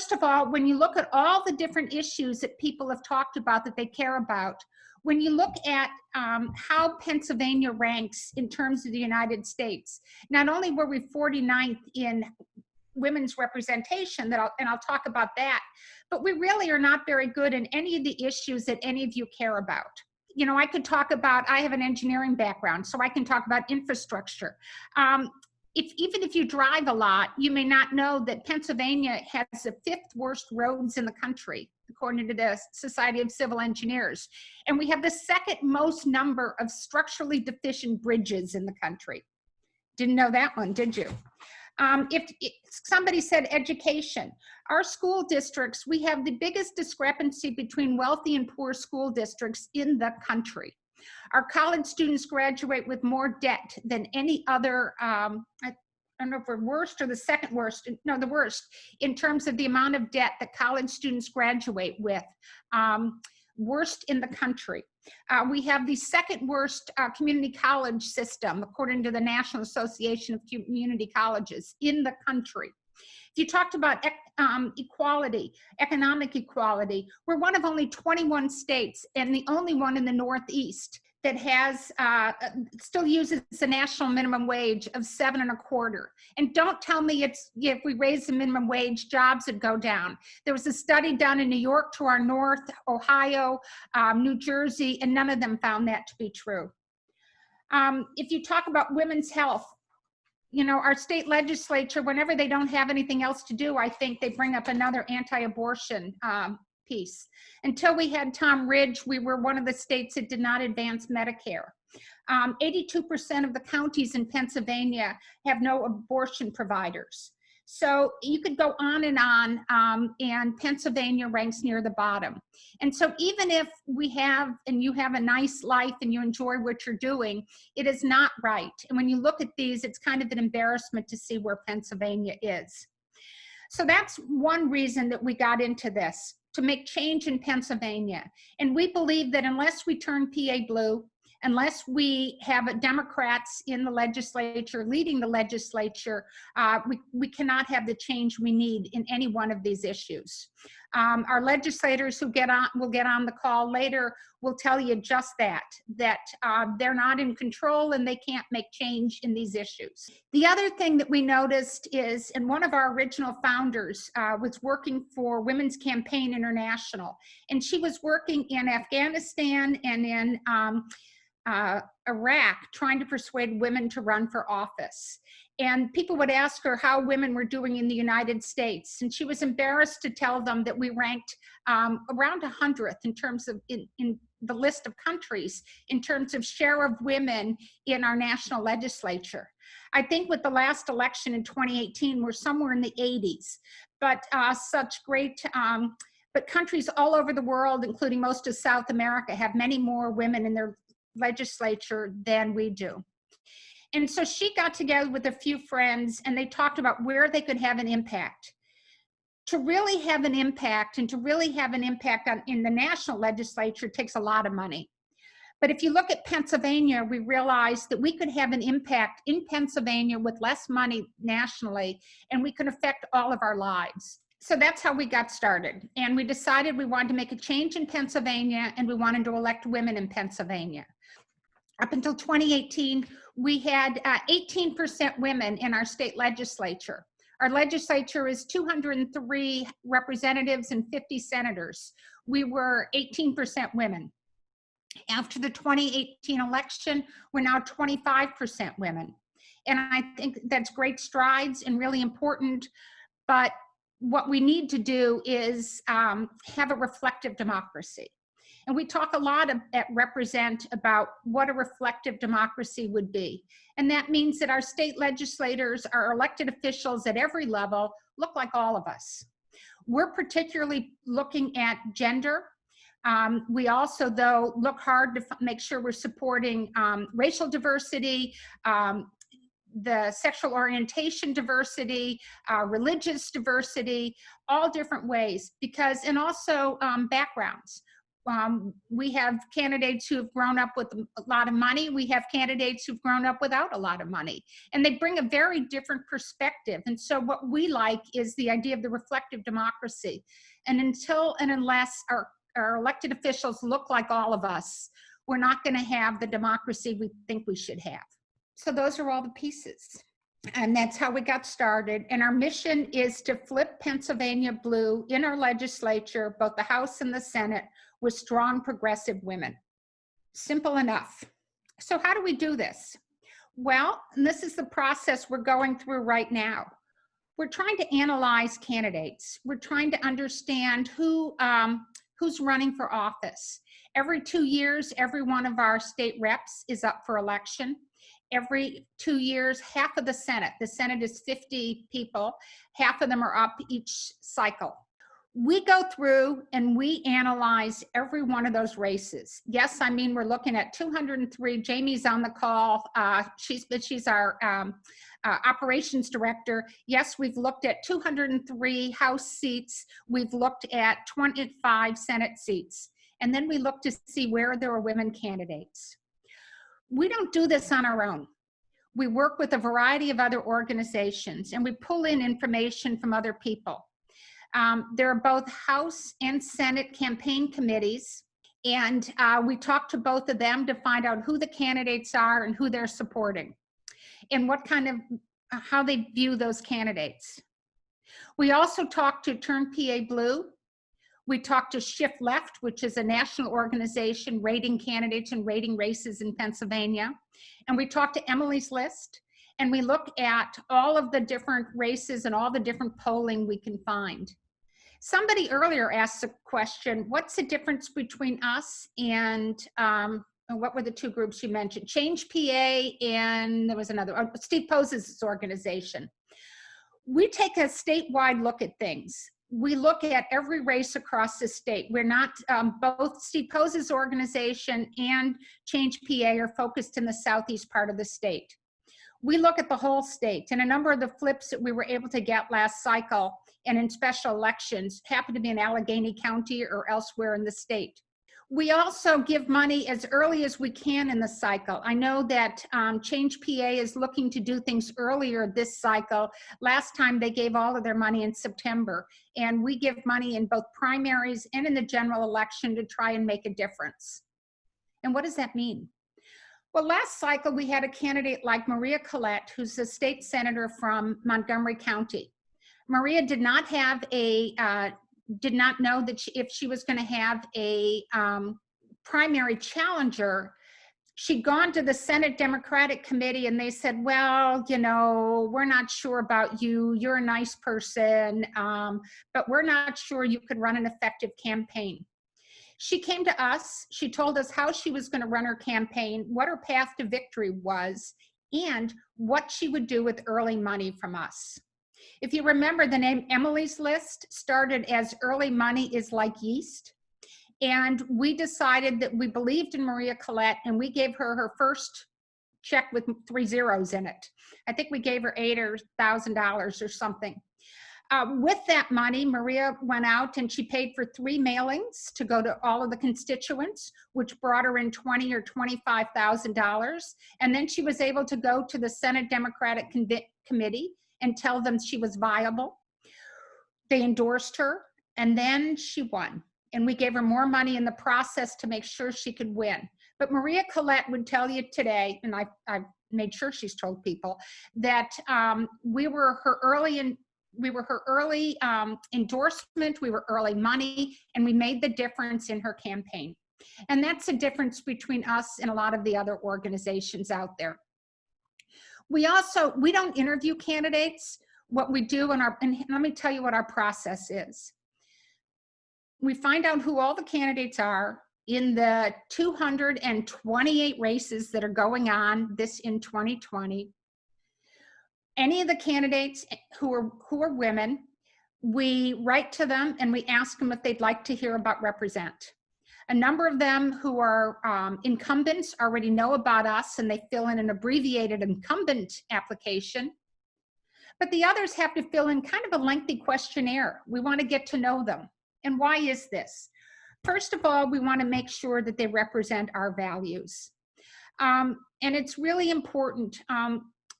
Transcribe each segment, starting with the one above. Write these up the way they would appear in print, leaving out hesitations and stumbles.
first of all, when you look at all the different issues that people have talked about that they care about, when you look at how Pennsylvania ranks in terms of the United States, not only were we 49th in women's representation, and I'll talk about that, but we really are not very good in any of the issues that any of you care about. You know, I could talk about, I have an engineering background, so I can talk about infrastructure. Even if you drive a lot, you may not know that Pennsylvania has the 5th worst roads in the country, according to the Society of Civil Engineers. And we have the 2nd most number of structurally deficient bridges in the country. Didn't know that one, did you? If somebody said education, our school districts, we have the biggest discrepancy between wealthy and poor school districts in the country. Our college students graduate with more debt than any other, I don't know if we're worst or the 2nd worst, no, the worst, in terms of the amount of debt that college students graduate with, worst in the country. We have the 2nd worst community college system, according to the National Association of Community Colleges in the country. If you talked about equality, economic equality, we're one of only 21 states and the only one in the Northeast that has still uses the national minimum wage of $7.25. And don't tell me it's, if we raise the minimum wage, jobs would go down. There was a study done in New York to our north, Ohio, New Jersey, and none of them found that to be true. If you talk about women's health, you know, our state legislature, whenever they don't have anything else to do, I think they bring up another anti-abortion piece. Until we had Tom Ridge, we were one of the states that did not advance Medicare. 82% of the counties in Pennsylvania have no abortion providers. So you could go on, and Pennsylvania ranks near the bottom. And so even if we have, and you have a nice life and you enjoy what you're doing, it is not right. And when you look at these, it's kind of an embarrassment to see where Pennsylvania is. So that's one reason that we got into this, to make change in Pennsylvania. And we believe that unless we turn PA blue, unless we have Democrats in the legislature leading the legislature, we cannot have the change we need in any one of these issues. Our legislators who will get on the call later will tell you just that they're not in control and they can't make change in these issues. The other thing that we noticed is, and one of our original founders was working for Women's Campaign International, and she was working in Afghanistan and in Iraq, trying to persuade women to run for office. And people would ask her how women were doing in the United States. And she was embarrassed to tell them that we ranked around 100th in terms of, in the list of countries, in terms of share of women in our national legislature. I think with the last election in 2018, we're somewhere in the 80s, but but countries all over the world, including most of South America, have many more women in their legislature than we do. And so she got together with a few friends and they talked about where they could have an impact. To really have an impact and to really have an impact in the national legislature takes a lot of money. But if you look at Pennsylvania, we realized that we could have an impact in Pennsylvania with less money nationally, and we could affect all of our lives. So that's how we got started. And we decided we wanted to make a change in Pennsylvania and we wanted to elect women in Pennsylvania. Up until 2018, we had 18% women in our state legislature. Our legislature is 203 representatives and 50 senators. We were 18% women. After the 2018 election, we're now 25% women. And I think that's great strides and really important, but what we need to do is have a reflective democracy. And we talk a lot at Represent about what a reflective democracy would be. And that means that our state legislators, our elected officials at every level, look like all of us. We're particularly looking at gender. We also, though, look hard to make sure we're supporting racial diversity, the sexual orientation diversity, religious diversity, all different ways, because, and also backgrounds. We have candidates who have grown up with a lot of money. We have candidates who've grown up without a lot of money, and they bring a very different perspective. And so what we like is the idea of the reflective democracy. And until and unless our elected officials look like all of us, we're not going to have the democracy we think we should have. So those are all the pieces. And that's how we got started. And our mission is to flip Pennsylvania blue in our legislature, both the House and the Senate, with strong progressive women. Simple enough. So how do we do this? Well, and this is the process we're going through right now. We're trying to analyze candidates. We're trying to understand who's running for office. Every 2 years, every one of our state reps is up for election. Every 2 years, half of the Senate is 50 people, half of them are up each cycle. We go through and we analyze every one of those races. Yes, I mean, we're looking at 203. Jamie's on the call. She's our operations director. Yes, we've looked at 203 House seats. We've looked at 25 Senate seats. And then we look to see where there are women candidates. We don't do this on our own. We work with a variety of other organizations and we pull in information from other people. There are both House and Senate campaign committees, and we talk to both of them to find out who the candidates are and who they're supporting and what kind of, how they view those candidates. We also talk to Turn PA Blue. We talked to Shift Left, which is a national organization rating candidates and rating races in Pennsylvania. And we talked to Emily's List, and we look at all of the different races and all the different polling we can find. Somebody earlier asked a question, what's the difference between us and what were the two groups you mentioned? Change PA and there was another, Steve Pose's organization. We take a statewide look at things. We look at every race across the state. We're not, both Steve Pose's organization and Change PA are focused in the southeast part of the state. We look at the whole state, and a number of the flips that we were able to get last cycle and in special elections happened to be in Allegheny County or elsewhere in the state. We also give money as early as we can in the cycle. I know that Change PA is looking to do things earlier this cycle. Last time they gave all of their money in September, and we give money in both primaries and in the general election to try and make a difference. And what does that mean? Well, last cycle we had a candidate like Maria Collette, who's a state senator from Montgomery County. Maria did not have a did not know that if she was going to have a primary challenger. She'd gone to the Senate Democratic Committee and they said, well, you know, we're not sure about you. You're a nice person, but we're not sure you could run an effective campaign. She came to us. She told us how she was going to run her campaign, what her path to victory was, and what she would do with early money from us. If you remember, the name Emily's List started as early money is like yeast. And we decided that we believed in Maria Collette, and we gave her her first check with 3 zeros in it. I think we gave her $8,000 or something. With that money, Maria went out and she paid for 3 mailings to go to all of the constituents, which brought her in $20,000 or $25,000. And then she was able to go to the Senate Democratic Committee and tell them she was viable. They endorsed her, and then she won. And we gave her more money in the process to make sure she could win. But Maria Collette would tell you today, and I've made sure she's told people, that we were her early endorsement, we were early money, and we made the difference in her campaign. And that's the difference between us and a lot of the other organizations out there. We don't interview candidates. What we do and let me tell you what our process is. We find out who all the candidates are in the 228 races that are going on in 2020. Any of the candidates who are women, we write to them and we ask them if they'd like to hear about Represent. A number of them who are incumbents already know about us and they fill in an abbreviated incumbent application. But the others have to fill in kind of a lengthy questionnaire. We want to get to know them. And why is this? first of all, we want to make sure that they represent our values. And it's really important.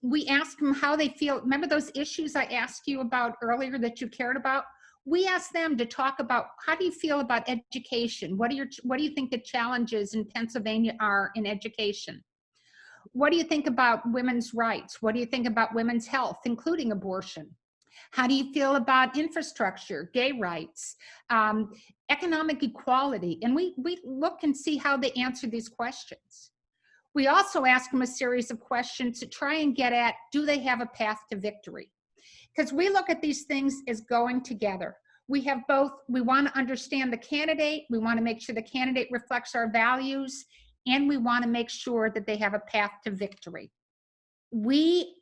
We ask them how they feel. Remember those issues I asked you about earlier that you cared about? We ask them to talk about, how do you feel about education? What do you think the challenges in Pennsylvania are in education? What do you think about women's rights? What do you think about women's health, including abortion? How do you feel about infrastructure, gay rights, economic equality? And we look and see how they answer these questions. We also ask them a series of questions to try and get at, do they have a path to victory? Because we look at these things as going together. We have both, we want to understand the candidate, we want to make sure the candidate reflects our values, and we want to make sure that they have a path to victory. We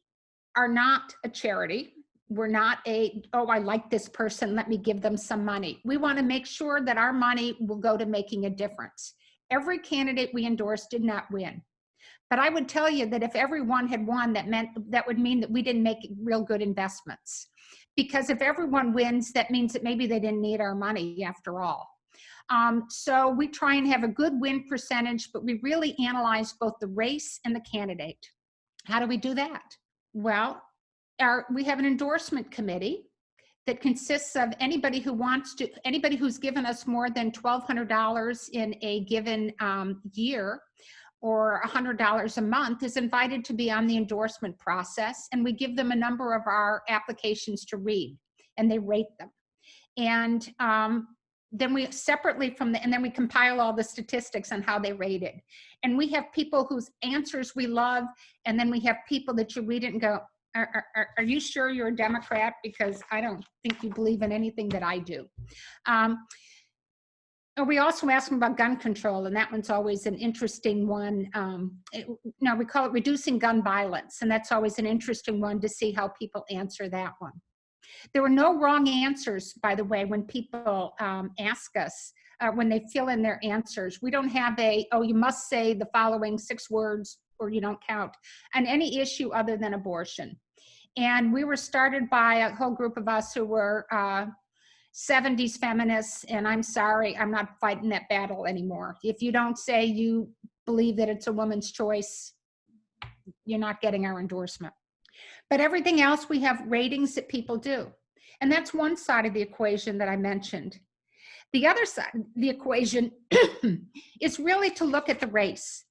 are not a charity. We're not oh, I like this person, let me give them some money. We want to make sure that our money will go to making a difference. Every candidate we endorsed did not win. But I would tell you that if everyone had won, that would mean that we didn't make real good investments. Because if everyone wins, that means that maybe they didn't need our money after all. So we try and have a good win percentage, but we really analyze both the race and the candidate. How do we do that? Well, we have an endorsement committee that consists of anybody who's given us more than $1,200 in a given year, or $100 a month, is invited to be on the endorsement process, and we give them a number of our applications to read, and they rate them. And then we separately and then we compile all the statistics on how they rated. And we have people whose answers we love, and then we have people that you read it and go, are you sure you're a Democrat? Because I don't think you believe in anything that I do. We also ask them about gun control, and that one's always an interesting one. Now we call it reducing gun violence, and that's always an interesting one to see how people answer that one. There were no wrong answers, by the way, when people ask us, when they fill in their answers. We don't have oh, you must say the following 6 words or you don't count, on any issue other than abortion. And we were started by a whole group of us who were 70s feminists, and I'm sorry, I'm not fighting that battle anymore. If you don't say you believe that it's a woman's choice, you're not getting our endorsement. But everything else, we have ratings that people do. And that's one side of the equation that I mentioned. The other side of the equation is really to look at the race.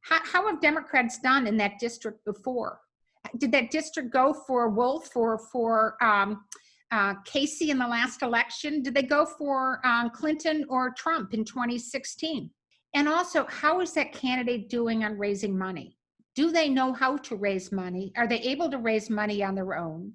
How have Democrats done in that district before? Did that district go for Wolf or for Casey in the last election? Did they go for Clinton or Trump in 2016? And also, how is that candidate doing on raising money? Do they know how to raise money? Are they able to raise money on their own?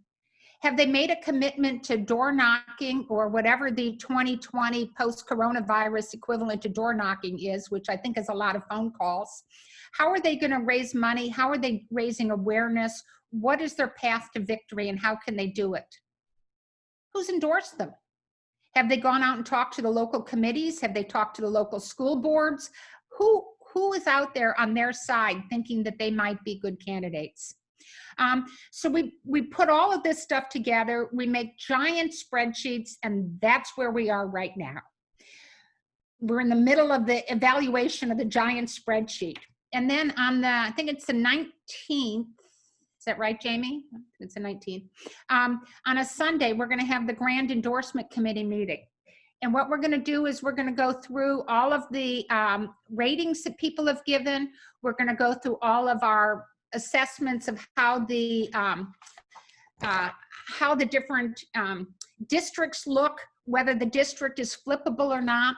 Have they made a commitment to door knocking, or whatever the 2020 post-coronavirus equivalent to door knocking is, which I think is a lot of phone calls? How are they going to raise money? How are they raising awareness? What is their path to victory, and how can they do it? Who's endorsed them? Have they gone out and talked to the local committees? Have they talked to the local school boards? Who is out there on their side thinking that they might be good candidates? So we put all of this stuff together. We make giant spreadsheets, and that's where we are right now. We're in the middle of the evaluation of the giant spreadsheet. And then on I think it's the 19th, is that right, Jamie? It's the 19th. On a Sunday, we're going to have the Grand Endorsement Committee meeting. And what we're going to do is we're going to go through all of the ratings that people have given. We're going to go through all of our assessments of how the different districts look, whether the district is flippable or not.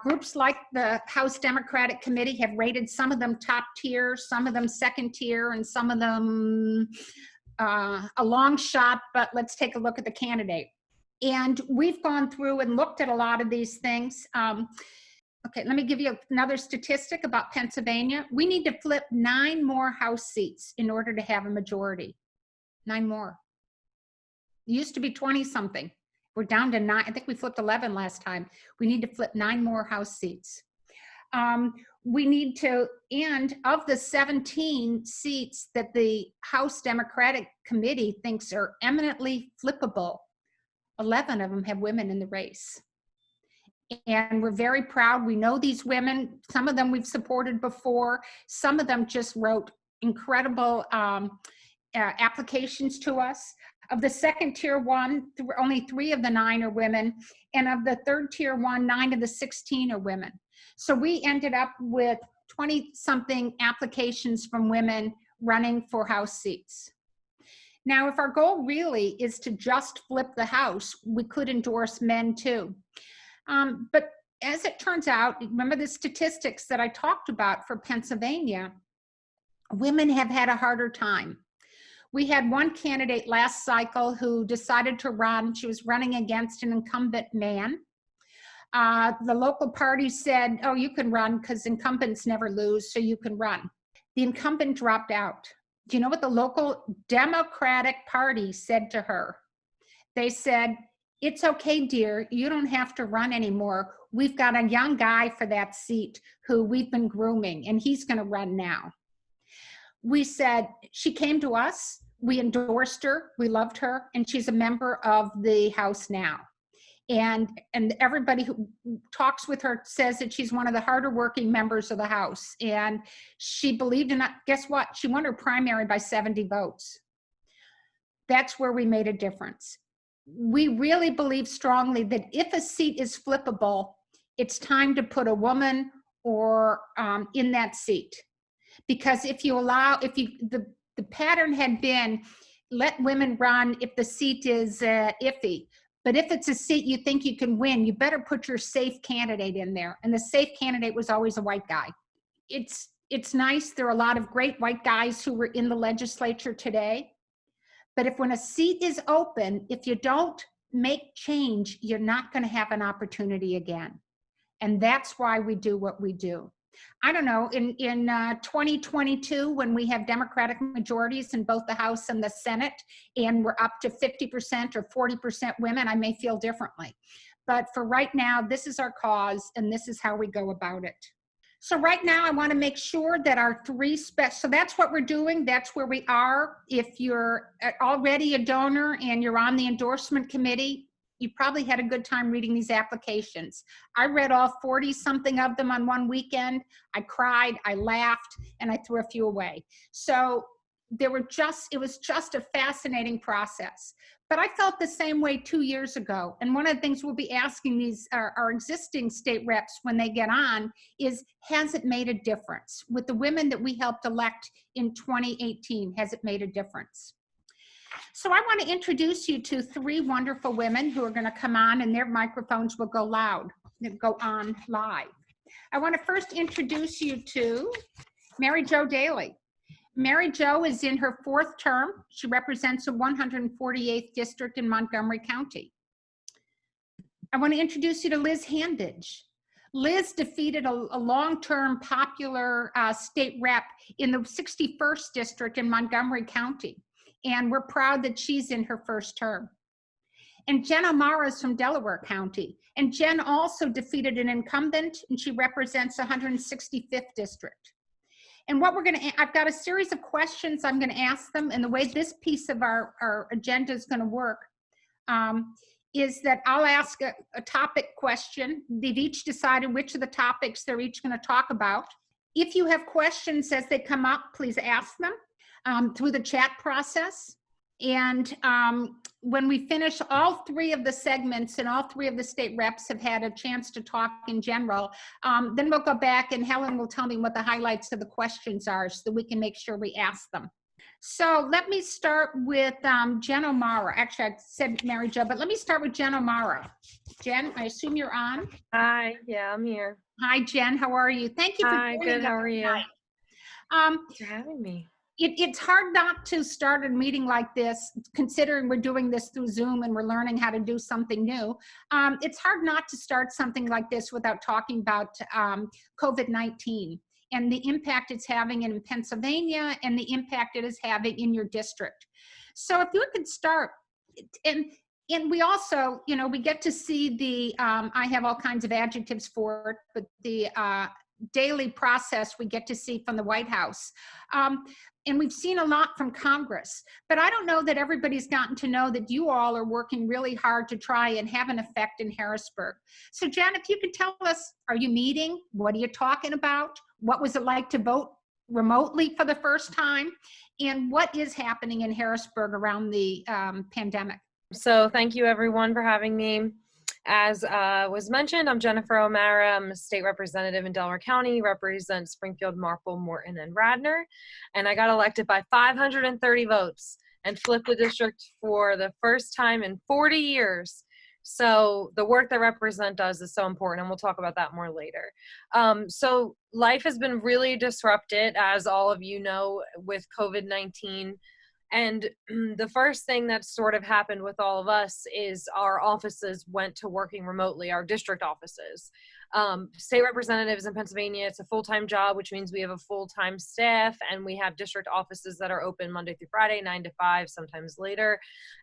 Groups like the House Democratic Committee have rated some of them top tier, some of them second tier, and some of them a long shot, but let's take a look at the candidate. And we've gone through and looked at a lot of these things. Okay, let me give you another statistic about Pennsylvania. We need to flip 9 more House seats in order to have a majority. 9 more. It used to be 20-something. We're down to 9. I think we flipped 11 last time. We need to flip 9 more House seats. We need to, and of the 17 seats that the House Democratic Committee thinks are eminently flippable, 11 of them have women in the race. And we're very proud. We know these women. Some of them we've supported before. Some of them just wrote incredible applications to us. Of the second tier one, only 3 of the 9 are women. And of the third tier one, 9 of the 16 are women. So we ended up with 20-something applications from women running for House seats. Now, if our goal really is to just flip the House, we could endorse men too. But as it turns out, remember the statistics that I talked about for Pennsylvania, women have had a harder time. We had one candidate last cycle who decided to run. She was running against an incumbent man. The local party said, oh, you can run because incumbents never lose, so you can run. The incumbent dropped out. Do you know what the local Democratic Party said to her? They said, it's okay, dear, you don't have to run anymore. We've got a young guy for that seat who we've been grooming, and he's going to run now. We said, she came to us, we endorsed her, we loved her, and she's a member of the House now. And everybody who talks with her says that she's one of the harder working members of the House. And she believed in it. Guess what? She won her primary by 70 votes. That's where we made a difference. We really believe strongly that if a seat is flippable, it's time to put a woman or in that seat. Because if you allow, the pattern had been, let women run if the seat is iffy. But if it's a seat you think you can win, you better put your safe candidate in there. And the safe candidate was always a white guy. It's nice. There are a lot of great white guys who were in the legislature today. But if when a seat is open, if you don't make change, you're not going to have an opportunity again. And that's why we do what we do. I don't know, in 2022, when we have Democratic majorities in both the House and the Senate, and we're up to 50% or 40% women, I may feel differently. But for right now, this is our cause, and this is how we go about it. So right now, I want to make sure that our 3 so that's what we're doing. That's where we are. If you're already a donor and you're on the endorsement committee, you probably had a good time reading these applications. I read all 40-something of them on one weekend. I cried, I laughed, and I threw a few away. So it was just a fascinating process. But I felt the same way 2 years ago. And one of the things we'll be asking our existing state reps when they get on is, has it made a difference? With the women that we helped elect in 2018, has it made a difference? So I want to introduce you to 3 wonderful women who are going to come on, and their microphones will go on live. I want to first introduce you to Mary Jo Daley. Mary Jo is in her 4th term. She represents the 148th district in Montgomery County. I want to introduce you to Liz Hanbidge. Liz defeated a long-term popular state rep in the 61st district in Montgomery County. And we're proud that she's in her 1st term. And Jen O'Mara is from Delaware County. And Jen also defeated an incumbent, and she represents 165th district. And what I've got a series of questions I'm going to ask them, and the way this piece of our agenda is going to work is that I'll ask a topic question. They've each decided which of the topics they're each going to talk about. If you have questions as they come up, please ask them through the chat process. And when we finish, all 3 of the segments and all 3 of the state reps have had a chance to talk in general. Then we'll go back and Helen will tell me what the highlights of the questions are so that we can make sure we ask them. So let me start with Jen O'Mara. Actually, I said Mary Jo, but let me start with Jen O'Mara. Jen, I assume you're on. Hi, yeah, I'm here. Hi, Jen, how are you? Thank you for joining us. Hi, good, how are you? Thanks for having me. It's hard not to start a meeting like this, considering we're doing this through Zoom and we're learning how to do something new. It's hard not to start something like this without talking about COVID-19 and the impact it's having in Pennsylvania and the impact it is having in your district. So if you could start, and we also, we get to see I have all kinds of adjectives for it, but the daily process we get to see from the White House. and we've seen a lot from Congress, but I don't know that everybody's gotten to know that you all are working really hard to try and have an effect in Harrisburg. So Jen, if you could tell us, are you meeting? What are you talking about? What was it like to vote remotely for the first time? And what is happening in Harrisburg around the pandemic? So thank you everyone for having me. As was mentioned, I'm Jennifer O'Mara. I'm a state representative in Delaware County, represent Springfield, Marple, Morton, and Radnor. And I got elected by 530 votes and flipped the district for the first time in 40 years. So the work that Represent does is so important, and we'll talk about that more later. So life has been really disrupted, as all of you know, with COVID-19. And the first thing that sort of happened with all of us is our offices went to working remotely, our district offices. State representatives in Pennsylvania, it's a full-time job, which means we have a full-time staff, and we have district offices that are open Monday through Friday, 9 to 5, sometimes later.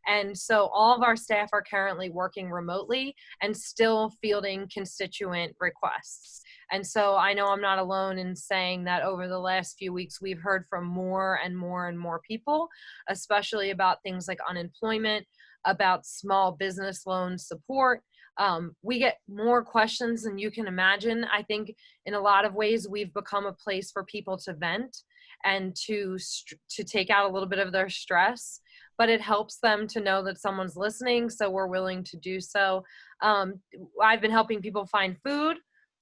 And so all of our staff are currently working remotely and still fielding constituent requests. And so I know I'm not alone in saying that over the last few weeks, we've heard from more and more and more people, especially about things like unemployment, about small business loan support. We get more questions than you can imagine. I think in a lot of ways, we've become a place for people to vent and to take out a little bit of their stress, but it helps them to know that someone's listening, so we're willing to do so. I've been helping people find food,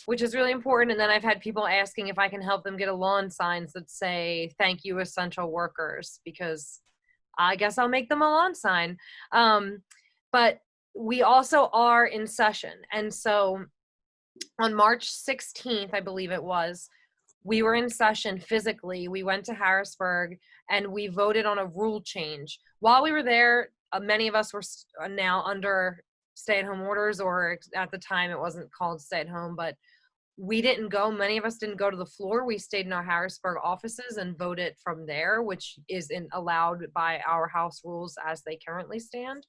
which is really important. And then I've had people asking if I can help them get a lawn signs that say, "Thank you, essential workers," because I guess I'll make them a lawn sign. But we also are in session. And so on March 16th, I believe it was, we were in session physically. We went to Harrisburg and we voted on a rule change. While we were there, many of us were now under stay-at-home orders, or at the time it wasn't called stay-at-home, but we didn't go, many of us didn't go to the floor. We stayed in our Harrisburg offices and voted from there, which is allowed by our House rules as they currently stand.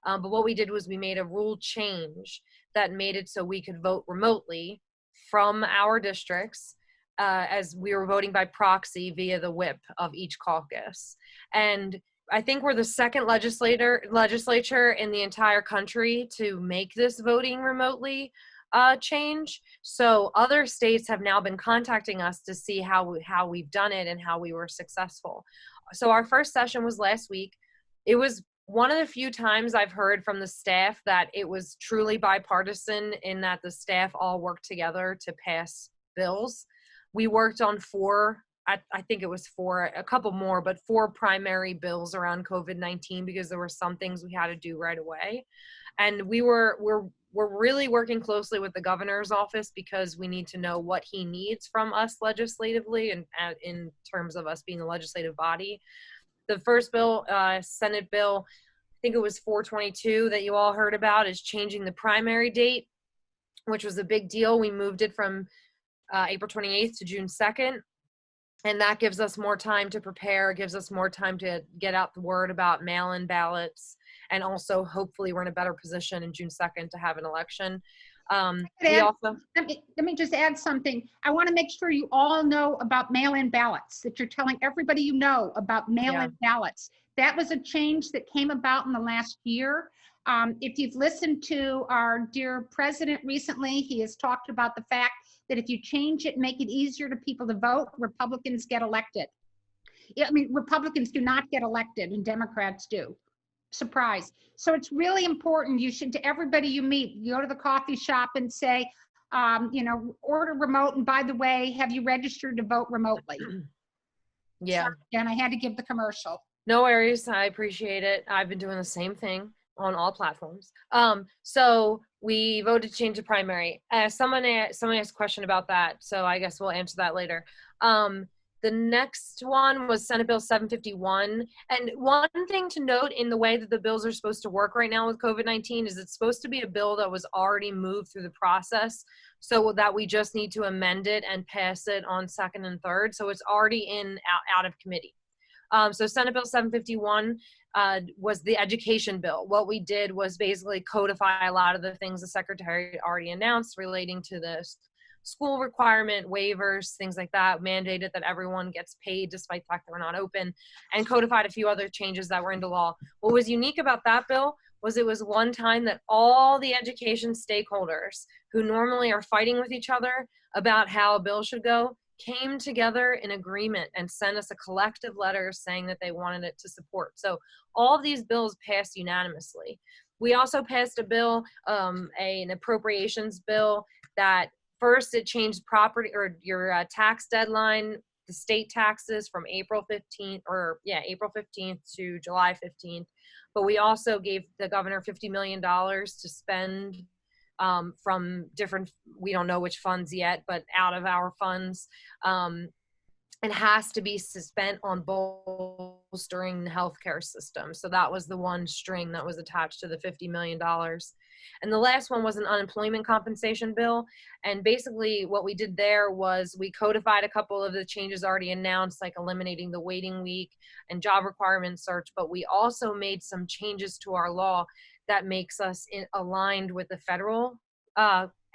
But what we did was we made a rule change that made it so we could vote remotely from our districts, as we were voting by proxy via the whip of each caucus. And I think we're the second legislature in the entire country to make this voting remotely change. So other states have now been contacting us to see how we've done it and how we were successful. So our first session was last week. It was one of the few times I've heard from the staff that it was truly bipartisan, in that the staff all worked together to pass bills. We worked on I think it was a couple more, but 4 primary bills around COVID-19, because there were some things we had to do right away. And we're really working closely with the governor's office, because we need to know what he needs from us legislatively, and in terms of us being a legislative body. The first bill, Senate bill, I think it was 422 that you all heard about, is changing the primary date, which was a big deal. We moved it from April 28th to June 2nd. And that gives us more time to prepare, gives us more time to get out the word about mail-in ballots, and also hopefully we're in a better position in June 2nd to have an election. Let me just add something. I want to make sure you all know about mail-in ballots, that you're telling everybody you know about mail-in ballots. That was a change that came about in the last year. If you've listened to our dear president recently, he has talked about the fact that if you change it, make it easier to people to vote, Republicans get elected. I mean, Republicans do not get elected and Democrats do. Surprise. So it's really important. You should, to everybody you meet, go to the coffee shop and say, order remote. And by the way, have you registered to vote remotely? Yeah. And I had to give the commercial. No worries. I appreciate it. I've been doing the same thing on all platforms. So we voted to change the primary. Someone asked a question about that, so I guess we'll answer that later. The next one was Senate Bill 751. And one thing to note in the way that the bills are supposed to work right now with COVID-19 is it's supposed to be a bill that was already moved through the process, so that we just need to amend it and pass it on second and third. So it's already out of committee. So Senate Bill 751 was the education bill. What we did was basically codify a lot of the things the secretary already announced relating to this school requirement waivers, things like that, mandated that everyone gets paid despite the fact that we're not open, and codified a few other changes that were into law. What was unique about that bill was it was one time that all the education stakeholders who normally are fighting with each other about how a bill should go came together in agreement and sent us a collective letter saying that they wanted it to support. So all of these bills passed unanimously. We also passed a bill, an appropriations bill, that first it changed property or your tax deadline, the state taxes, from April 15th to July 15th. But we also gave the governor $50 million to spend from different, we don't know which funds yet, but out of our funds. It has to be spent on bolstering the healthcare system. So that was the one string that was attached to the $50 million. And the last one was an unemployment compensation bill. And basically what we did there was we codified a couple of the changes already announced, like eliminating the waiting week and job requirement search, but we also made some changes to our law that makes us aligned with the federal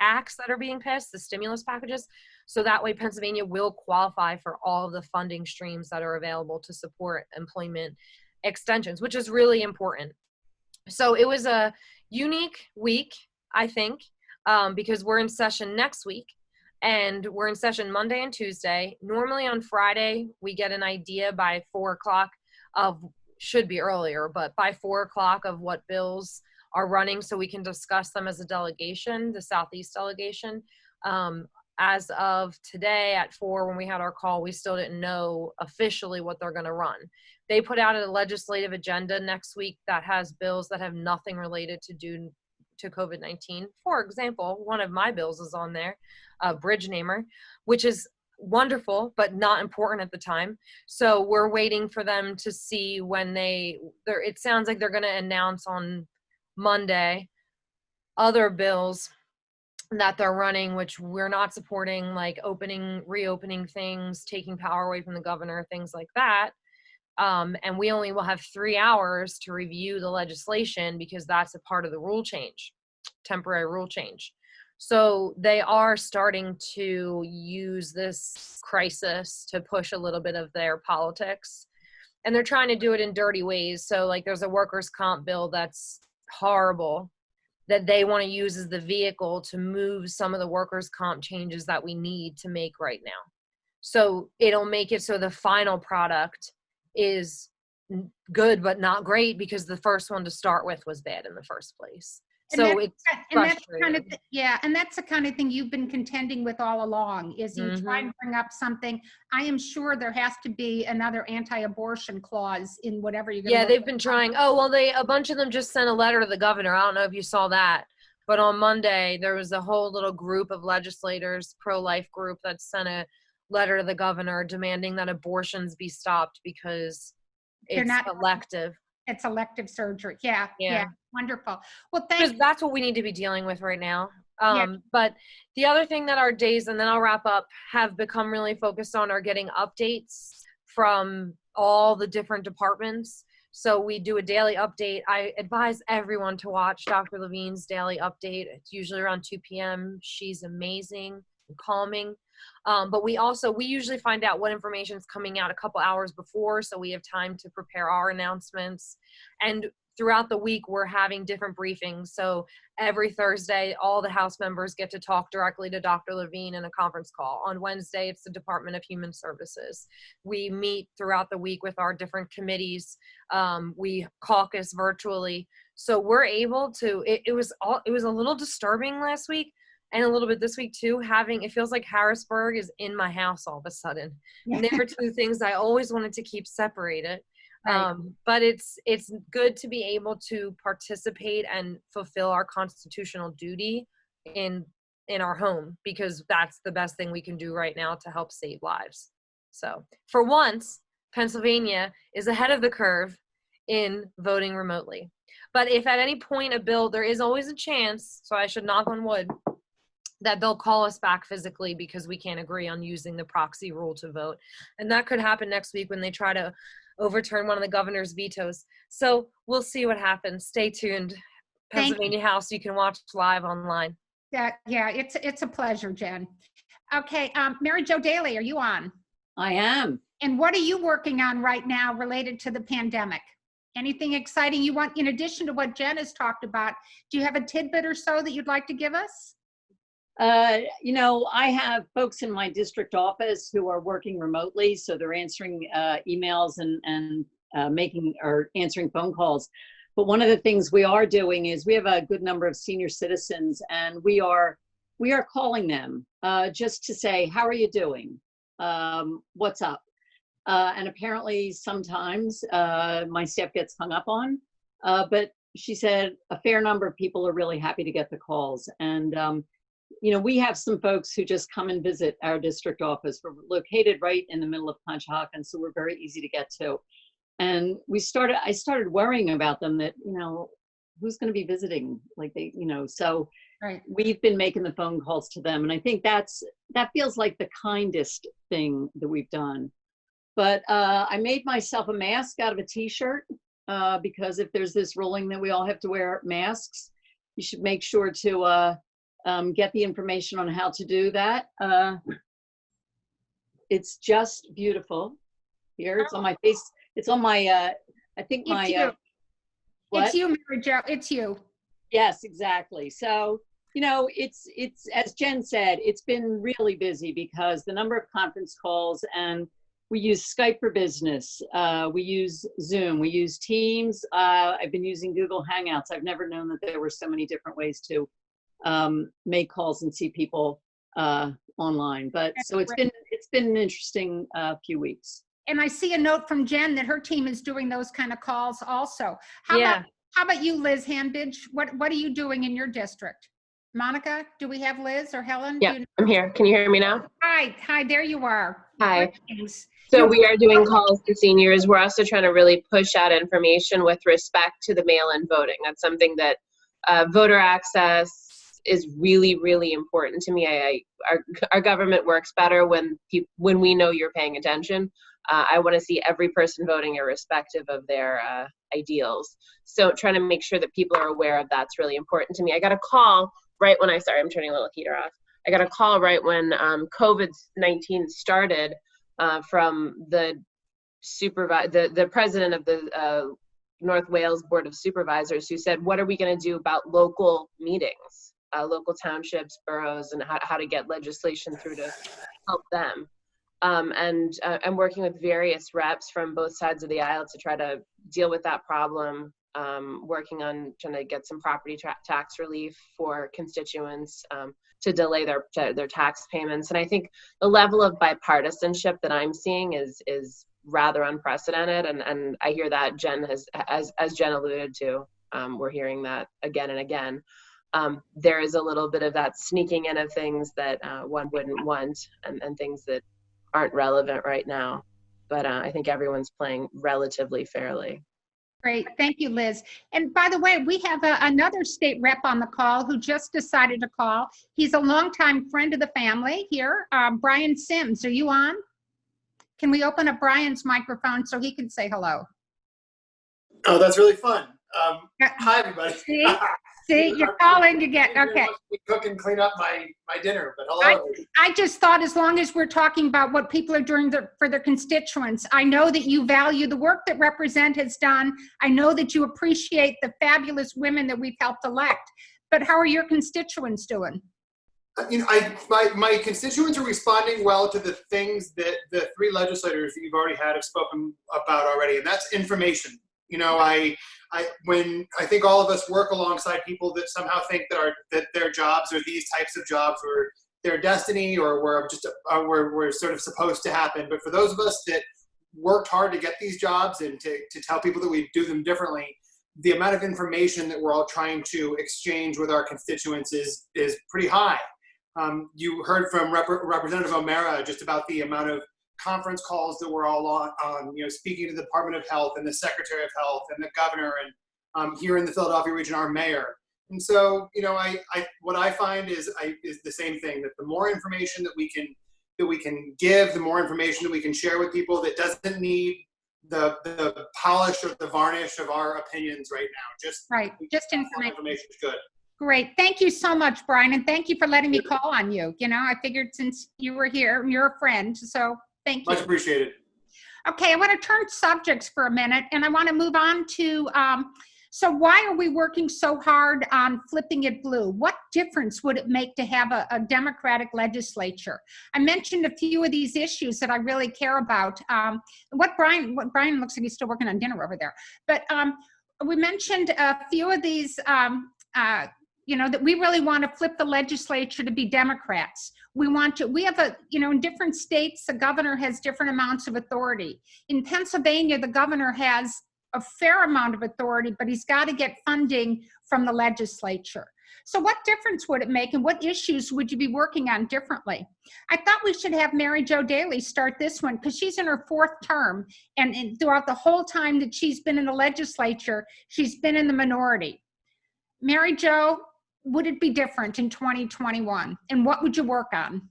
acts that are being passed, the stimulus packages. So that way Pennsylvania will qualify for all of the funding streams that are available to support employment extensions, which is really important. So it was a unique week, I think, because we're in session next week and we're in session Monday and Tuesday. Normally on Friday, we get an idea by 4 o'clock of, should be earlier, but by 4 o'clock of what bills are running so we can discuss them as a delegation, the Southeast delegation. As of today at 4, when we had our call, we still didn't know officially what they're going to run. They put out a legislative agenda next week that has bills that have nothing related to COVID-19. For example, one of my bills is on there, Bridge Namer, which is wonderful, but not important at the time. So we're waiting for them to see when it sounds like they're going to announce on Monday other bills that they're running, which we're not supporting, like reopening things, taking power away from the governor, things like that. And we only will have 3 hours to review the legislation because that's a part of the rule change, temporary rule change. So they are starting to use this crisis to push a little bit of their politics. And they're trying to do it in dirty ways. So like there's a workers' comp bill that's horrible that they want to use as the vehicle to move some of the workers' comp changes that we need to make right now. So it'll make it so the final product is good but not great because the first one to start with was bad in the first place. So it's frustrating. And that's the kind of thing you've been contending with all along, is you try and bring up something. I am sure there has to be another anti-abortion clause in whatever you're going to. Yeah, they've been trying. Oh, well, a bunch of them just sent a letter to the governor. I don't know if you saw that. But on Monday, there was a whole little group of legislators, pro-life group, that sent a letter to the governor demanding that abortions be stopped because it's elective. It's elective surgery. Yeah. Wonderful. Well, because that's what we need to be dealing with right now. But the other thing that our days, and then I'll wrap up, have become really focused on are getting updates from all the different departments. So we do a daily update. I advise everyone to watch Dr. Levine's daily update. It's usually around 2 p.m. She's amazing and calming. But we usually find out what information is coming out a couple hours before, so we have time to prepare our announcements. And throughout the week, we're having different briefings. So every Thursday, all the House members get to talk directly to Dr. Levine in a conference call. On Wednesday, it's the Department of Human Services. We meet throughout the week with our different committees. We caucus virtually. So we're able to, it was a little disturbing last week, and a little bit this week too, it feels like Harrisburg is in my house all of a sudden. And there are two things I always wanted to keep separated. Right. But it's good to be able to participate and fulfill our constitutional duty in our home, because that's the best thing we can do right now to help save lives. So for once, Pennsylvania is ahead of the curve in voting remotely. But if at any point a bill, there is always a chance, so I should knock on wood, that they'll call us back physically because we can't agree on using the proxy rule to vote. And that could happen next week when they try to overturn one of the governor's vetoes. So we'll see what happens. Stay tuned. Pennsylvania House, you can watch live online. Yeah, it's a pleasure, Jen. Okay, Mary Jo Daley, are you on? I am. And what are you working on right now related to the pandemic? Anything exciting you want, in addition to what Jen has talked about? Do you have a tidbit or so that you'd like to give us? You know, I have folks in my district office who are working remotely, so they're answering emails and making or answering phone calls. But one of the things we are doing is we have a good number of senior citizens, and we are calling them just to say, how are you doing? What's up? And apparently sometimes my staff gets hung up on, but she said a fair number of people are really happy to get the calls. And, you know, we have some folks who just come and visit our district office. We're located right in the middle of Conshohocken, so we're very easy to get to. And I started worrying about them that, you know, who's going to be visiting? Like they, you know, so Right. we've been making the phone calls to them. And I think that feels like the kindest thing that we've done. But I made myself a mask out of a t-shirt because if there's this ruling that we all have to wear masks, you should make sure to get the information on how to do that. It's just beautiful. Here, it's on my face. It's on my, I think It's my, you. what? It's you, Mary Jo, it's you. Yes, exactly. So, you know, it's as Jen said, it's been really busy because the number of conference calls, and we use Skype for Business. We use Zoom. We use Teams. I've been using Google Hangouts. I've never known that there were so many different ways to make calls and see people online. But so it's been an interesting few weeks. And I see a note from Jen that her team is doing those kind of calls also. Yeah. How about you, Liz Hanbidge? What are you doing in your district? Monica, do we have Liz or Helen? Yeah, I'm here. Can you hear me now? Hi, there you are. Hi. Greetings. So we are doing calls to seniors. We're also trying to really push out information with respect to the mail-in voting. That's something that voter access is really, really important to me. Our government works better when we know you're paying attention. I want to see every person voting irrespective of their ideals. So trying to make sure that people are aware of that's really important to me. I got a call right when I'm turning a little heater off. I got a call right when COVID-19 started from the president of the North Wales Board of Supervisors, who said, what are we going to do about local meetings, local townships, boroughs, and how to get legislation through to help them. And I'm working with various reps from both sides of the aisle to try to deal with that problem, working on trying to get some property tax relief for constituents to delay their tax payments. And I think the level of bipartisanship that I'm seeing is rather unprecedented. And I hear that Jen as Jen alluded to, we're hearing that again and again. There is a little bit of that sneaking in of things that one wouldn't want and things that aren't relevant right now, but I think everyone's playing relatively fairly. Great, thank you, Liz. And by the way, we have another state rep on the call who just decided to call. He's a longtime friend of the family here, Brian Sims. Are you on? Can we open up Brian's microphone so he can say hello? Oh, that's really fun. Hi, everybody. See, you're calling, you get, okay. Cook and clean up my dinner, but hello. I just thought as long as we're talking about what people are doing for their constituents, I know that you value the work that Represent has done. I know that you appreciate the fabulous women that we've helped elect, but how are your constituents doing? You know, my constituents are responding well to the things that the three legislators that you've already had have spoken about already, and that's information. You know, when I think all of us work alongside people that somehow think that their jobs are these types of jobs or their destiny or we're sort of supposed to happen. But for those of us that worked hard to get these jobs and to tell people that we do them differently, the amount of information that we're all trying to exchange with our constituents is pretty high. You heard from Representative O'Mara just about the amount of conference calls that we're all on, you know, speaking to the Department of Health and the Secretary of Health and the governor and here in the Philadelphia region, our mayor. And so, you know, what I find is the same thing, that the more information that we can give, the more information that we can share with people that doesn't need the polish or the varnish of our opinions right now. Just information is good. Great. Thank you so much, Brian. And thank you for letting me call on you. You know, I figured since you were here, you're a friend. So thank you. Much appreciated. Okay, I want to turn subjects for a minute, and I want to move on to, so why are we working so hard on flipping it blue? What difference would it make to have a Democratic legislature? I mentioned a few of these issues that I really care about. What Brian looks like he's still working on dinner over there. But we mentioned a few of these, you know, that we really want to flip the legislature to be Democrats. We have a, you know, in different states, the governor has different amounts of authority. In Pennsylvania, the governor has a fair amount of authority, but he's got to get funding from the legislature. So what difference would it make, and what issues would you be working on differently? I thought we should have Mary Jo Daley start this one, because she's in her 4th term, and throughout the whole time that she's been in the legislature, she's been in the minority. Mary Jo, would it be different in 2021? And what would you work on?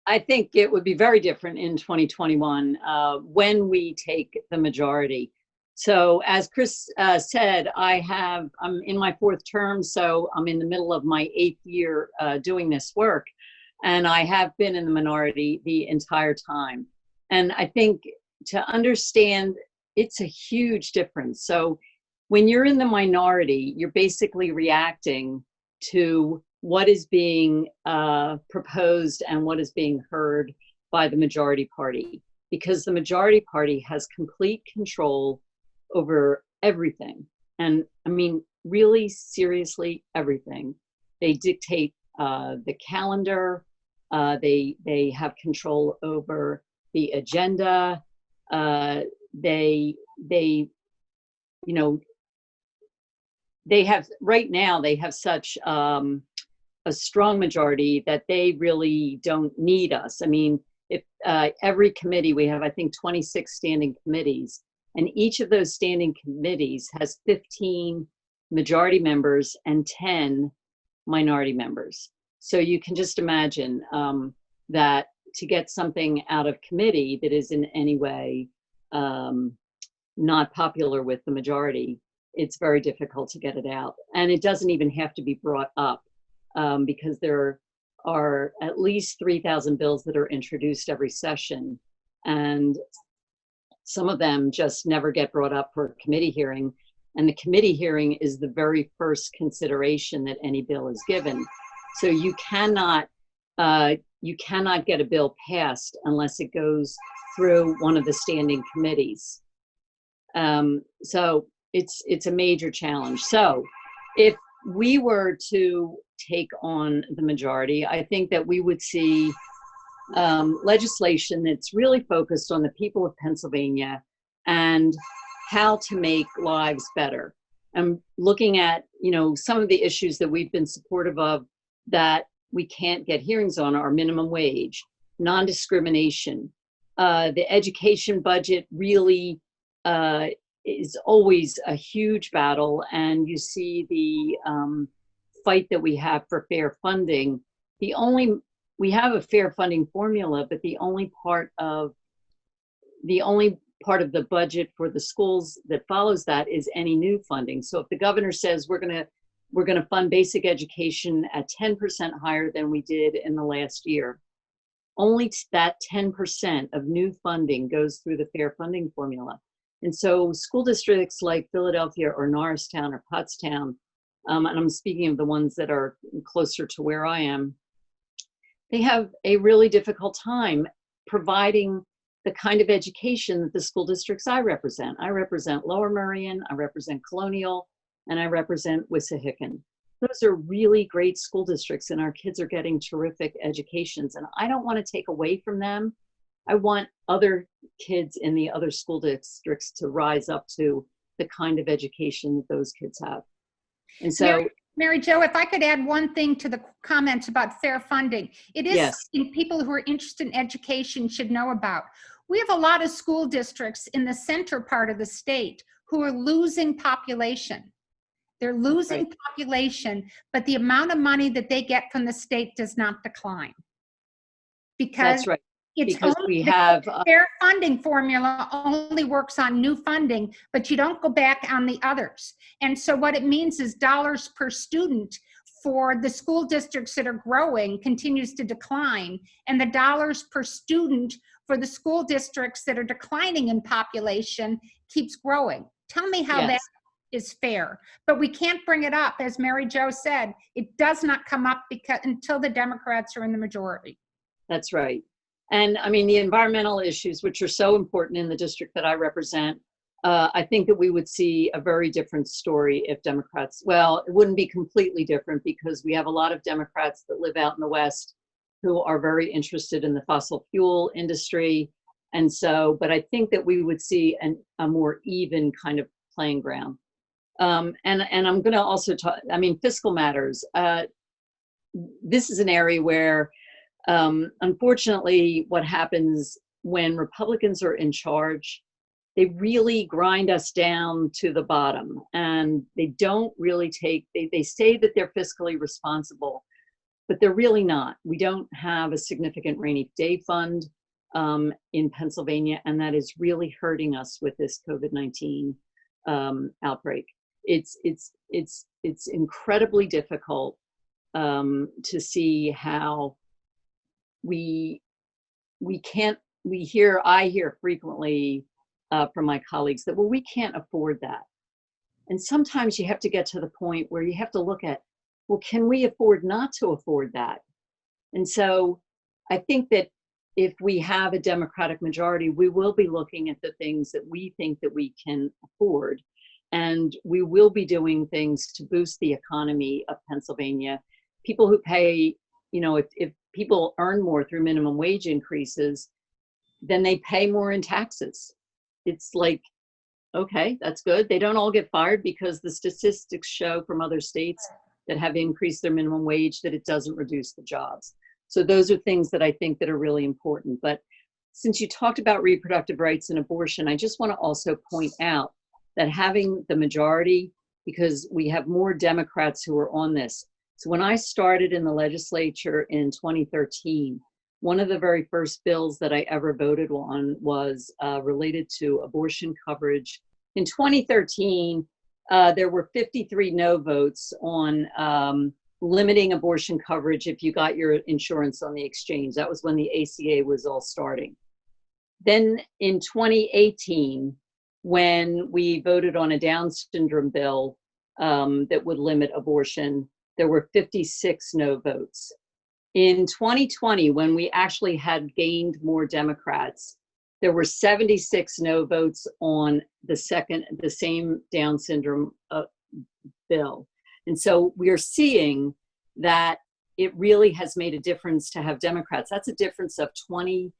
I think it would be very different in 2021 when we take the majority. So as Chris said, I'm in my 4th term, so I'm in the middle of my 8th year doing this work. And I have been in the minority the entire time. And I think to understand, it's a huge difference. So when you're in the minority, you're basically reacting to what is being proposed and what is being heard by the majority party, because the majority party has complete control over everything. And I mean, really seriously, everything. They dictate the calendar. They have control over the agenda. You know, they have, right now, they have such a strong majority that they really don't need us. I mean, if every committee, we have, I think, 26 standing committees, and each of those standing committees has 15 majority members and 10 minority members. So you can just imagine that to get something out of committee that is in any way not popular with the majority, it's very difficult to get it out. And it doesn't even have to be brought up because there are at least 3,000 bills that are introduced every session. And some of them just never get brought up for a committee hearing. And the committee hearing is the very first consideration that any bill is given. So you cannot get a bill passed unless it goes through one of the standing committees. So it's a major challenge. So if we were to take on the majority, I think that we would see legislation that's really focused on the people of Pennsylvania and how to make lives better. I'm looking at, you know, some of the issues that we've been supportive of that we can't get hearings on are minimum wage, non-discrimination. The education budget really is always a huge battle, and you see the fight that we have for fair funding. We have a fair funding formula, but the only part of the budget for the schools that follows that is any new funding. So if the governor says we're going to fund basic education at 10% higher than we did in the last year, only that 10% of new funding goes through the fair funding formula. And so school districts like Philadelphia or Norristown or Pottstown, and I'm speaking of the ones that are closer to where I am, they have a really difficult time providing the kind of education that the school districts I represent. I represent Lower Merion, I represent Colonial, and I represent Wissahickon. Those are really great school districts, and our kids are getting terrific educations. And I don't want to take away from them. I want other kids in the other school districts to rise up to the kind of education that those kids have. And so, Mary Jo, if I could add one thing to the comments about fair funding, it is yes, something people who are interested in education should know about. We have a lot of school districts in the center part of the state who are losing population. They're losing population, but the amount of money that they get from the state does not decline. Because that's right. It's because only we have, the fair funding formula only works on new funding, but you don't go back on the others. And so what it means is dollars per student for the school districts that are growing continues to decline, and the dollars per student for the school districts that are declining in population keeps growing. Tell me how that yes, is fair. But we can't bring it up, as Mary Jo said, it does not come up until the Democrats are in the majority. that's right. And I mean, the environmental issues, which are so important in the district that I represent, I think that we would see a very different story if Democrats, well, it wouldn't be completely different because we have a lot of Democrats that live out in the West who are very interested in the fossil fuel industry. And so, but I think that we would see a more even kind of playing ground. And I'm going to also talk, I mean, fiscal matters. This is an area where, unfortunately, what happens when Republicans are in charge, they really grind us down to the bottom, and they don't really take, they say that they're fiscally responsible, but they're really not. We don't have a significant rainy day fund in Pennsylvania, and that is really hurting us with this COVID-19 outbreak. It's incredibly difficult to see how I hear frequently from my colleagues that, well, we can't afford that. And sometimes you have to get to the point where you have to look at, well, can we afford not to afford that? And so I think that if we have a Democratic majority, we will be looking at the things that we think that we can afford. And we will be doing things to boost the economy of Pennsylvania. People who pay, you know, if people earn more through minimum wage increases, then they pay more in taxes. It's like, okay, that's good. They don't all get fired because the statistics show from other states that have increased their minimum wage that it doesn't reduce the jobs. So those are things that I think that are really important. But since you talked about reproductive rights and abortion, I just want to also point out that having the majority, because we have more Democrats who are on this. So when I started in the legislature in 2013, one of the very first bills that I ever voted on was related to abortion coverage. In 2013, there were 53 no votes on limiting abortion coverage if you got your insurance on the exchange. That was when the ACA was all starting. Then in 2018, when we voted on a Down syndrome bill that would limit abortion, there were 56 no votes. In 2020, when we actually had gained more Democrats, there were 76 no votes on the same Down syndrome bill. And so we're seeing that it really has made a difference to have Democrats. That's a difference of 20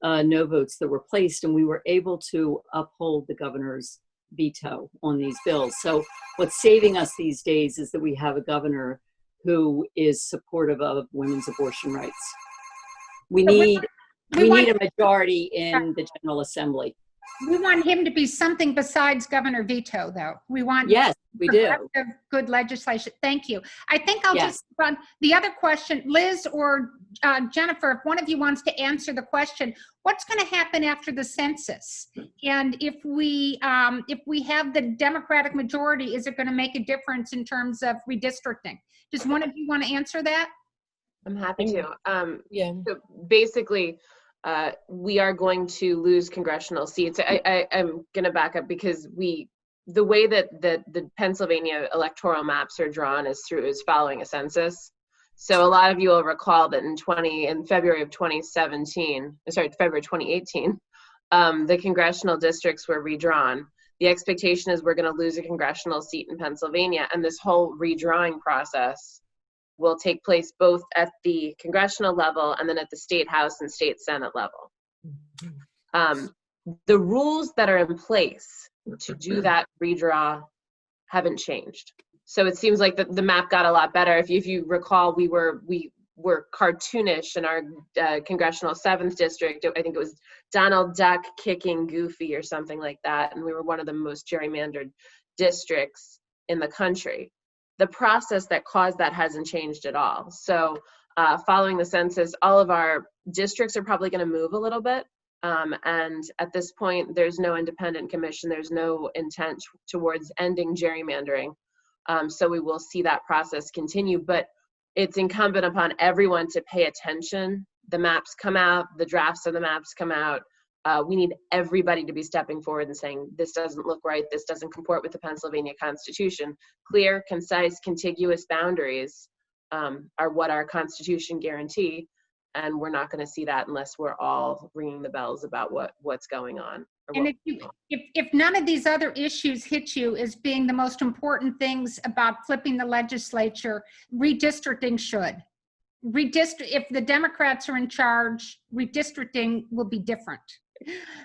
no votes that were placed, and we were able to uphold the governor's veto on these bills. So what's saving us these days is that we have a governor who is supportive of women's abortion rights. We need a majority in the General Assembly. We want him to be something besides Governor Veto, though. We want Yes, we do. Good legislation. Thank you. I think I'll Yes. just run the other question. Liz or Jennifer, if one of you wants to answer the question, what's going to happen after the census? And if we have the Democratic majority, is it going to make a difference in terms of redistricting? Does one of you want to answer that? I'm happy to. Yeah. So basically, we are going to lose congressional seats. I'm going to back up because the way that the Pennsylvania electoral maps are drawn is following a census. So a lot of you will recall that in February 2018, the congressional districts were redrawn. The expectation is we're going to lose a congressional seat in Pennsylvania, and this whole redrawing process will take place both at the congressional level and then at the state house and state senate level. The rules that are in place to do that redraw haven't changed. So it seems like the map got a lot better. If you recall, we were cartoonish in our congressional 7th district. I think it was Donald Duck kicking Goofy or something like that. And we were one of the most gerrymandered districts in the country. The process that caused that hasn't changed at all. So following the census, all of our districts are probably going to move a little bit. And at this point, there's no independent commission. There's no intent towards ending gerrymandering. So we will see that process continue, but it's incumbent upon everyone to pay attention. The maps come out, the drafts of the maps come out. We need everybody to be stepping forward and saying, this doesn't look right, this doesn't comport with the Pennsylvania Constitution. Clear, concise, contiguous boundaries are what our Constitution guarantee, and we're not going to see that unless we're all ringing the bells about what's going on. And if none of these other issues hit you as being the most important things about flipping the legislature, redistricting should. If the Democrats are in charge, redistricting will be different.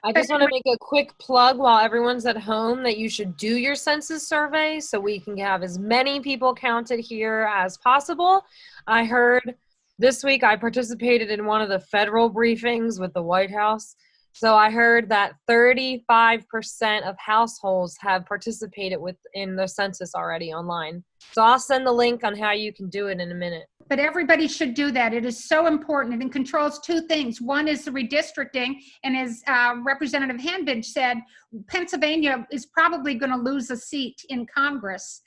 I just want to make a quick plug while everyone's at home that you should do your census survey so we can have as many people counted here as possible. I heard this week I participated in one of the federal briefings with the White House. So I heard that 35% of households have participated in the census already online. So I'll send the link on how you can do it in a minute. But everybody should do that. It is so important. It controls two things. One is the redistricting. And as Representative Hanbidge said, Pennsylvania is probably going to lose a seat in Congress.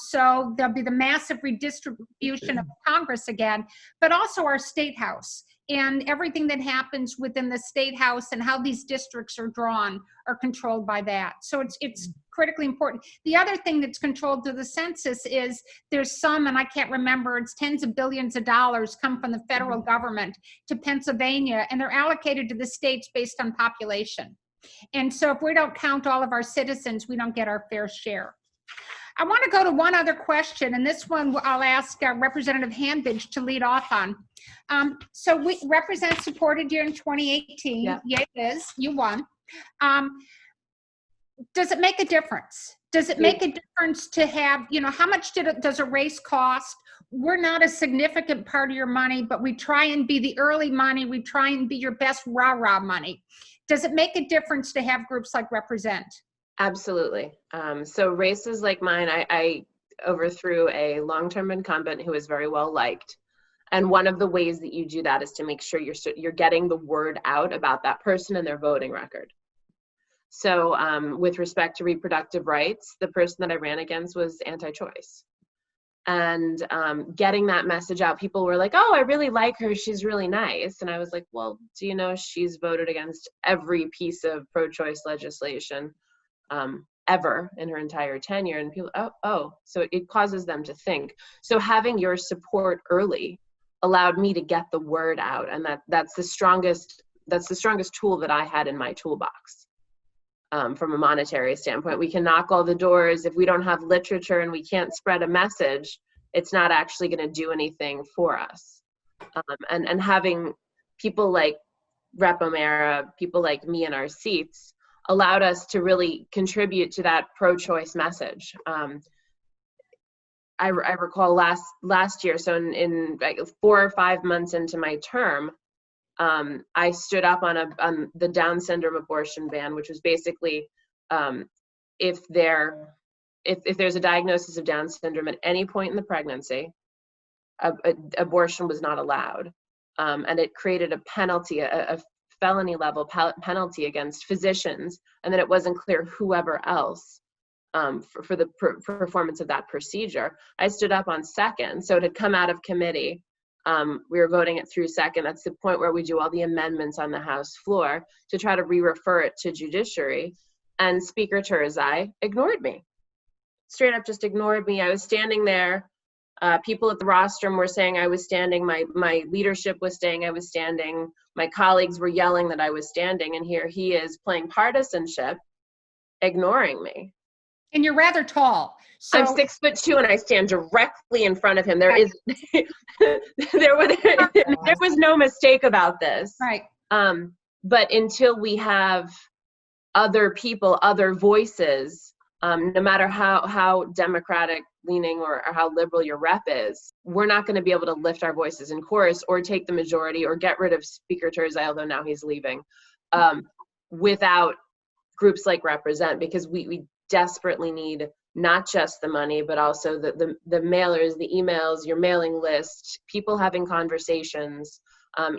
So there'll be the massive redistribution of Congress again, but also our state house. And everything that happens within the state house and how these districts are drawn are controlled by that. So it's critically important. The other thing that's controlled through the census is there's some, and I can't remember, it's tens of billions of dollars come from the federal government to Pennsylvania, and they're allocated to the states based on population. And so if we don't count all of our citizens, we don't get our fair share. I want to go to one other question, and this one I'll ask Representative Hanbidge to lead off on. So we Represent supported you in 2018. Yeah. Yay, Liz, you won. Does it make a difference? Does it make a difference to have, how much does a race cost? We're not a significant part of your money, but we try and be the early money. We try and be your best rah-rah money. Does it make a difference to have groups like Represent? Absolutely. So races like mine, I overthrew a long-term incumbent who is very well liked. And one of the ways that you do that is to make sure you're getting the word out about that person and their voting record. So with respect to reproductive rights, the person that I ran against was anti-choice. And getting that message out, people were like, oh, I really like her, she's really nice. And I was like, well, do you know she's voted against every piece of pro-choice legislation ever in her entire tenure? And people, so it causes them to think. So having your support early allowed me to get the word out, and that's the strongest tool that I had in my toolbox. From a monetary standpoint, we can knock all the doors. If we don't have literature and we can't spread a message, it's not actually going to do anything for us. And having people like Rep. O'Mara, people like me in our seats, allowed us to really contribute to that pro-choice message. I recall last year, so in 4 or 5 months into my term, I stood up on the Down syndrome abortion ban, which was basically if there's a diagnosis of Down syndrome at any point in the pregnancy, abortion was not allowed, and it created a penalty, a felony level penalty against physicians, and then it wasn't clear whoever else for the performance of that procedure. I stood up on second, so it had come out of committee. We were voting it through second. That's the point where we do all the amendments on the House floor to try to re-refer it to judiciary. And Speaker Turzai ignored me. Straight up just ignored me. I was standing there. People at the rostrum were saying I was standing. My leadership was saying I was standing. My colleagues were yelling that I was standing. And here he is playing partisanship, ignoring me. And you're rather tall. So I'm 6'2" and I stand directly in front of him. There was no mistake about this. Right. But until we have other people, other voices, no matter how Democratic leaning or how liberal your rep is, we're not going to be able to lift our voices in chorus or take the majority or get rid of Speaker Turzai, although now he's leaving, without groups like Represent, because we desperately need not just the money, but also the mailers, the emails, your mailing list, people having conversations,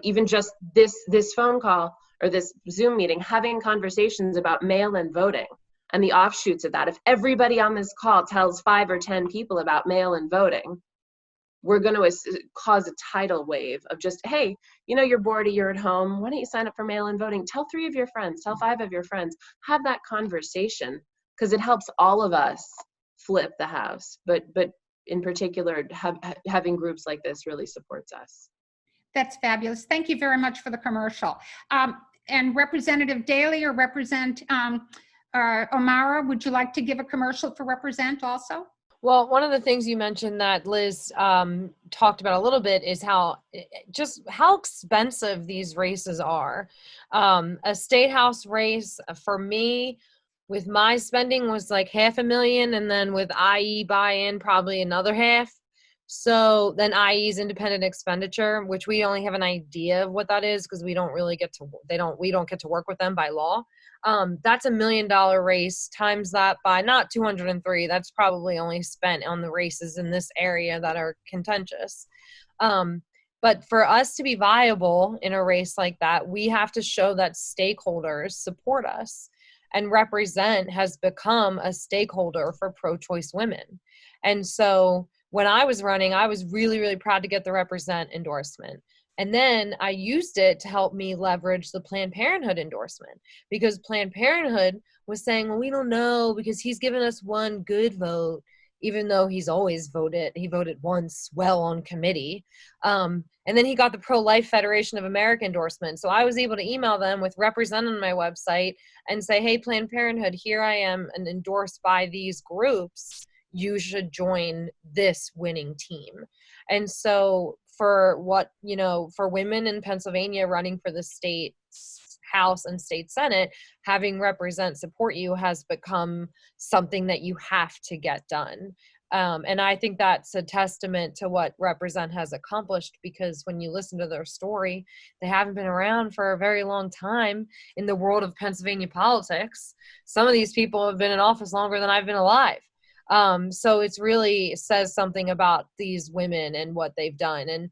even just this phone call or this Zoom meeting, having conversations about mail-in voting and the offshoots of that. If everybody on this call tells 5 or 10 people about mail-in voting, we're going to cause a tidal wave of just, hey, you're bored, you're at home, why don't you sign up for mail-in voting? Tell 3 of your friends, tell 5 of your friends, have that conversation, because it helps all of us flip the house. But in particular, having groups like this really supports us. That's fabulous. Thank you very much for the commercial. And Representative Daley or O'Mara, would you like to give a commercial for Represent also? Well, one of the things you mentioned that Liz talked about a little bit is how expensive these races are. A state house race for me, with my spending, was like $500,000, and then with IE buy-in, probably another half. So then IE's independent expenditure, which we only have an idea of what that is because we don't get to work with them by law. That's $1 million race, times that by not 203. That's probably only spent on the races in this area that are contentious. But for us to be viable in a race like that, we have to show that stakeholders support us. And Represent has become a stakeholder for pro-choice women. And so when I was running, I was really, really proud to get the Represent endorsement. And then I used it to help me leverage the Planned Parenthood endorsement, because Planned Parenthood was saying, well, we don't know because he's given us one good vote, even though he's always voted. He voted once well on committee. And then he got the Pro-Life Federation of America endorsement. So I was able to email them with Represent on my website and say, hey, Planned Parenthood, here I am and endorsed by these groups. You should join this winning team. And so for women in Pennsylvania running for the state House and state Senate, having Represent support you has become something that you have to get done. And I think that's a testament to what Represent has accomplished, because when you listen to their story, they haven't been around for a very long time in the world of Pennsylvania politics. Some of these people have been in office longer than I've been alive. So it's really says something about these women and what they've done. And,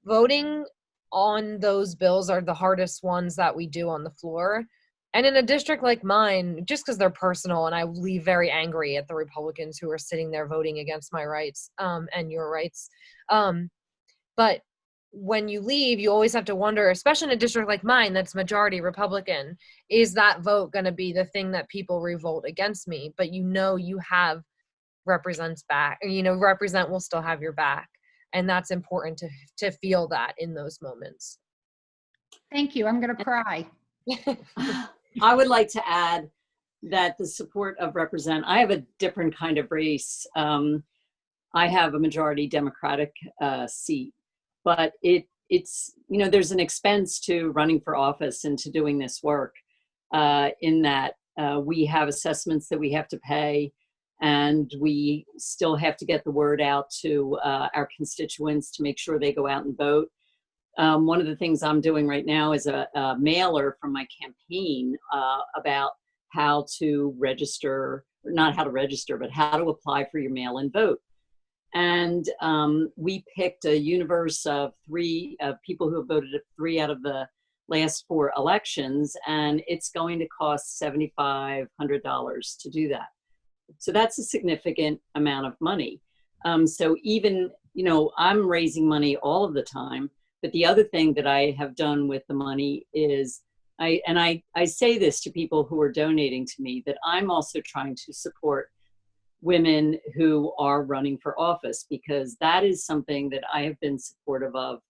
voting on those bills are the hardest ones that we do on the floor. And in a district like mine, just because they're personal, and I leave very angry at the Republicans who are sitting there voting against my rights and your rights. But when you leave, you always have to wonder, especially in a district like mine that's majority Republican, is that vote going to be the thing that people revolt against me? But you have Represent's back. Represent will still have your back. And that's important to feel that in those moments. Thank you. I'm going to cry. I would like to add that the support of Represent, I have a different kind of race. I have a majority Democratic seat, but it's there's an expense to running for office and to doing this work in that we have assessments that we have to pay, and we still have to get the word out to our constituents to make sure they go out and vote. One of the things I'm doing right now is a mailer from my campaign about how to register, not how to register, but how to apply for your mail-in vote. And we picked a universe of 3 people who have voted at 3 out of the last 4 elections, and it's going to cost $7,500 to do that. So that's a significant amount of money. So even, I'm raising money all of the time. But the other thing that I have done with the money is, I say this to people who are donating to me, that I'm also trying to support women who are running for office, because that is something that I have been supportive of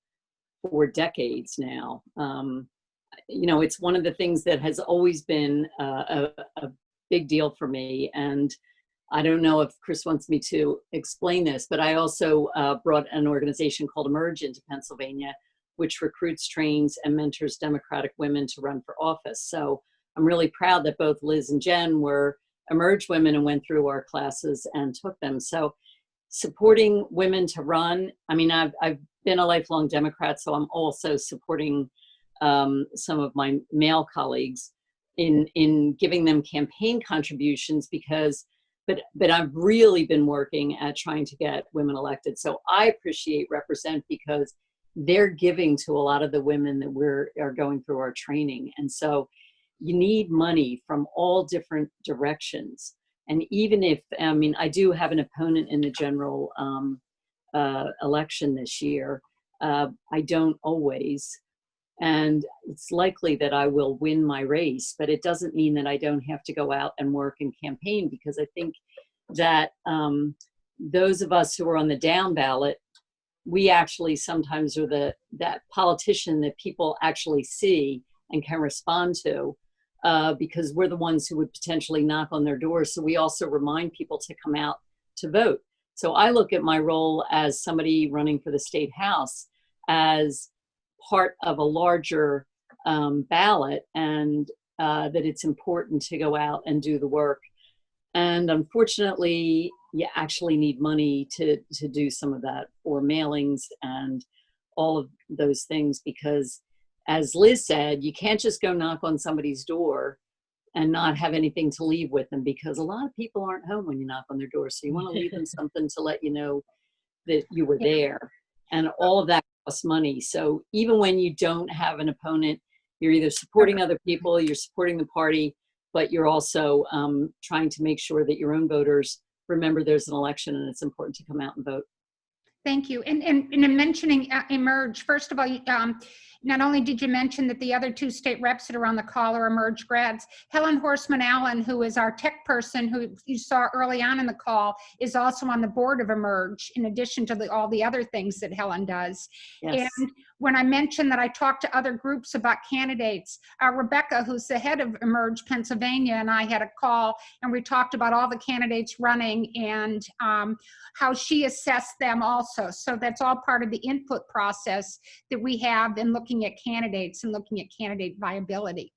for decades now. It's one of the things that has always been a big deal for me. And I don't know if Chris wants me to explain this, but I also brought an organization called Emerge into Pennsylvania, which recruits, trains, and mentors Democratic women to run for office. So I'm really proud that both Liz and Jen were Emerge women and went through our classes and took them. So supporting women to run, I've been a lifelong Democrat, so I'm also supporting some of my male colleagues in giving them campaign contributions, because but I've really been working at trying to get women elected. So I appreciate Represent because they're giving to a lot of the women that are going through our training. And so you need money from all different directions. And even if, I mean, I do have an opponent in the general election this year. I don't always. And it's likely that I will win my race, but it doesn't mean that I don't have to go out and work and campaign, because I think that those of us who are on the down ballot, we actually sometimes are that politician that people actually see and can respond to, because we're the ones who would potentially knock on their doors. So we also remind people to come out to vote. So I look at my role as somebody running for the state house as part of a larger ballot, and that it's important to go out and do the work. And unfortunately, you actually need money to do some of that, or mailings and all of those things, because as Liz said, you can't just go knock on somebody's door and not have anything to leave with them, because a lot of people aren't home when you knock on their door. So you want to leave them something to let you know that you were there. And all of that costs money. So even when you don't have an opponent, you're either supporting other people, you're supporting the party, but you're also trying to make sure that your own voters remember there's an election and it's important to come out and vote. Thank you. And in mentioning Emerge, first of all, not only did you mention that the other two state reps that are on the call are Emerge grads, Helen Horseman Allen, who is our tech person who you saw early on in the call, is also on the board of Emerge, in addition to all the other things that Helen does. Yes. And when I mentioned that I talked to other groups about candidates, Rebecca, who's the head of Emerge Pennsylvania, and I had a call, and we talked about all the candidates running and how she assessed them also. So that's all part of the input process that we have in looking at candidates and looking at candidate viability.